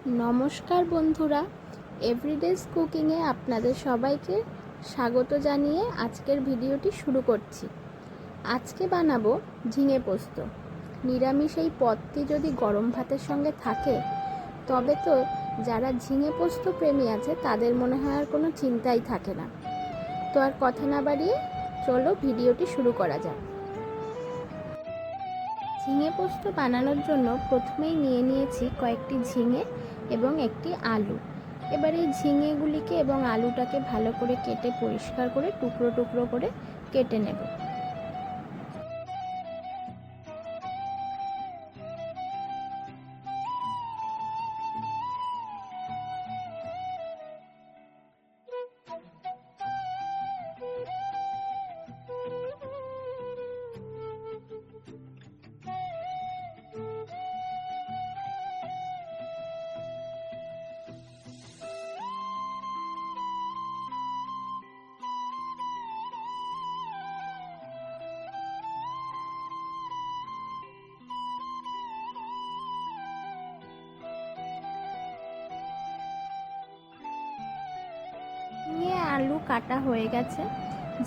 নমস্কার বন্ধুরা, এভরিডেজ কুকিংয়ে আপনাদের সবাইকে স্বাগত জানিয়ে আজকের ভিডিওটি শুরু করছি। আজকে বানাবো ঝিঙে পোস্ত। নিরামিষ এই পদটি যদি গরম ভাতের সঙ্গে থাকে তবে তো যারা ঝিঙে পোস্ত প্রেমী আছে তাদের মনে হয় আর কোনো চিন্তাই থাকে না। তো আর কথা না বাড়িয়ে চলো ভিডিওটি শুরু করা যাক। ঝিঙে পোস্ত বানানোর জন্য প্রথমেই নিয়ে নিয়েছি কয়েকটি ঝিঙে এবং একটি আলু। এবার এই ঝিঙেগুলিকে এবং আলুটাকে ভালো করে কেটে পরিষ্কার করে টুকরো টুকরো করে কেটে নেব। ঝিঙে আলু কাটা হয়ে গেছে।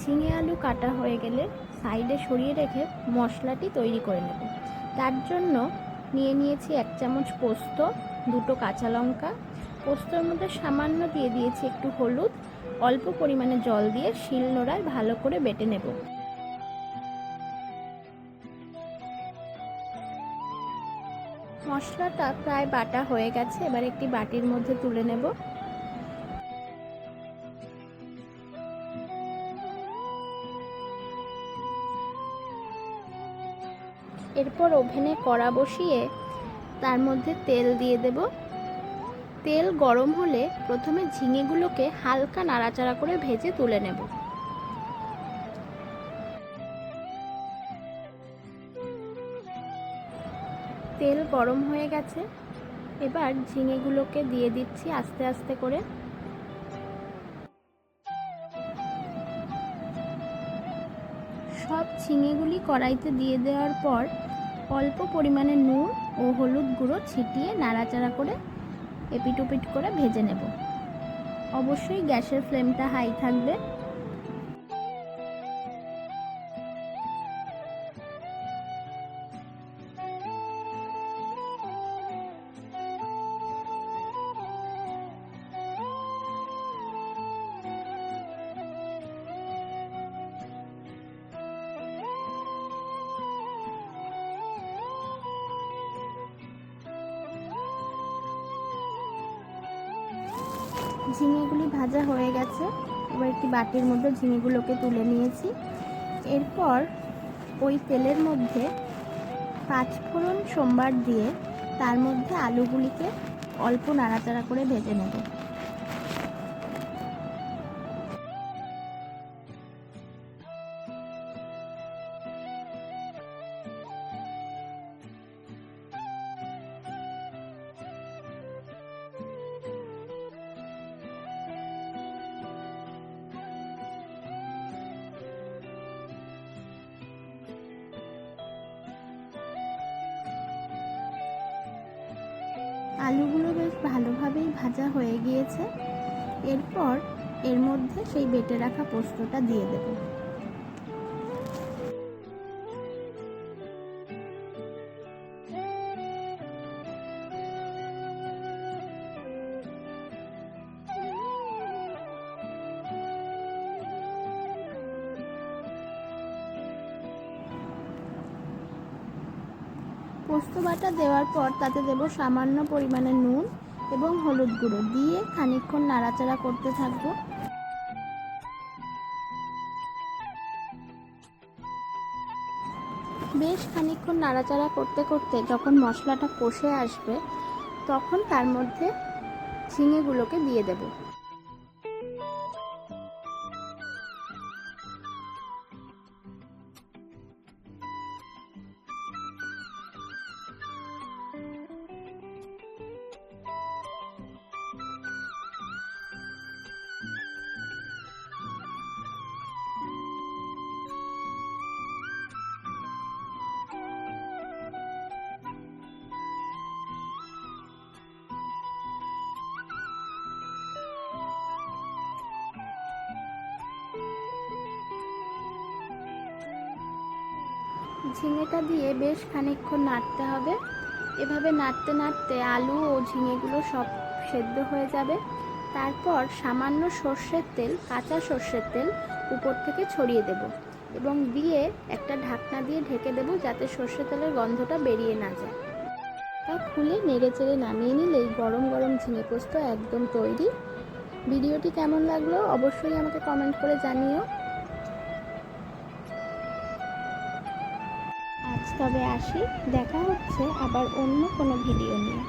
ঝিঙে আলু কাটা হয়ে গেলে সাইডে সরিয়ে রেখে মশলাটি তৈরি করে নেব। তার জন্য নিয়ে নিয়েছি 1 চামচ পোস্ত, 2টো কাঁচা লঙ্কা। পোস্তর মধ্যে সামান্য দিয়ে দিয়েছি একটু হলুদ, অল্প পরিমাণে জল দিয়ে শিলনোড়ায় ভালো করে বেটে নেব। মশলাটা প্রায় বাটা হয়ে গেছে, এবার একটি বাটির মধ্যে তুলে নেব। এরপর ওভেনে কড়া বসিয়ে তার মধ্যে তেল দিয়ে দেব। তেল গরম হলে প্রথমে ঝিঙেগুলোকে হালকা নাড়াচাড়া করে ভেজে তুলে নেব। তেল গরম হয়ে গেছে, এবার ঝিঙেগুলোকে দিয়ে দিচ্ছি আস্তে আস্তে করে। সব ঝিঙেগুলি কড়াইতে দিয়ে দেওয়ার পর অল্প পরিমাণে নুন ও হলুদ গুঁড়ো ছিটিয়ে নাড়াচাড়া করে এপিট ওপিট করে ভেজে নেব। অবশ্যই গ্যাসের ফ্লেমটা হাই থাকবে। ঝিঙেগুলি ভাজা হয়ে গেছে, এবার একটি বাটির মধ্যে ঝিঙেগুলোকে তুলে নিয়েছি। এরপর ওই তেলের মধ্যে 5 ফোড়ন সম্বার দিয়ে তার মধ্যে আলুগুলিকে অল্প নাড়াচাড়া করে ভেজে নেব। আলুগুলো বেশ ভালোভাবেই ভাজা হয়ে গিয়েছে। এরপর এর মধ্যে সেই বেটে রাখা পোস্তটা দিয়ে দেব। পোস্ত বাটা দেওয়ার পর তাতে দেব সামান্য পরিমাণে নুন এবং হলুদ গুঁড়ো দিয়ে খানিকক্ষণ নাড়াচাড়া করতে থাকবো। বেশ খানিকক্ষণ নাড়াচাড়া করতে করতে যখন মশলাটা কষে আসবে তখন তার মধ্যে ঝিঙেগুলোকে দিয়ে দেব। ঝিঙেটা দিয়ে বেশ খানিকক্ষণ নাড়তে হবে। এভাবে নাড়তে নাড়তে আলু ও ঝিঙেগুলো সব সেদ্ধ হয়ে যাবে। তারপর সামান্য সর্ষের তেল, কাঁচা সর্ষের তেল উপর থেকে ছড়িয়ে দেব এবং দিয়ে একটা ঢাকনা দিয়ে ঢেকে দেব যাতে সর্ষের তেলের গন্ধটা বেরিয়ে না যায়। তা খুলে নেড়ে চেড়ে নামিয়ে নিলেই গরম গরম ঝিঙে পোস্ত একদম তৈরি। ভিডিওটি কেমন লাগলো অবশ্যই আমাকে কমেন্ট করে জানিও। আজ তবে আসি, দেখা হচ্ছে আবার অন্য কোনো ভিডিও নিয়ে।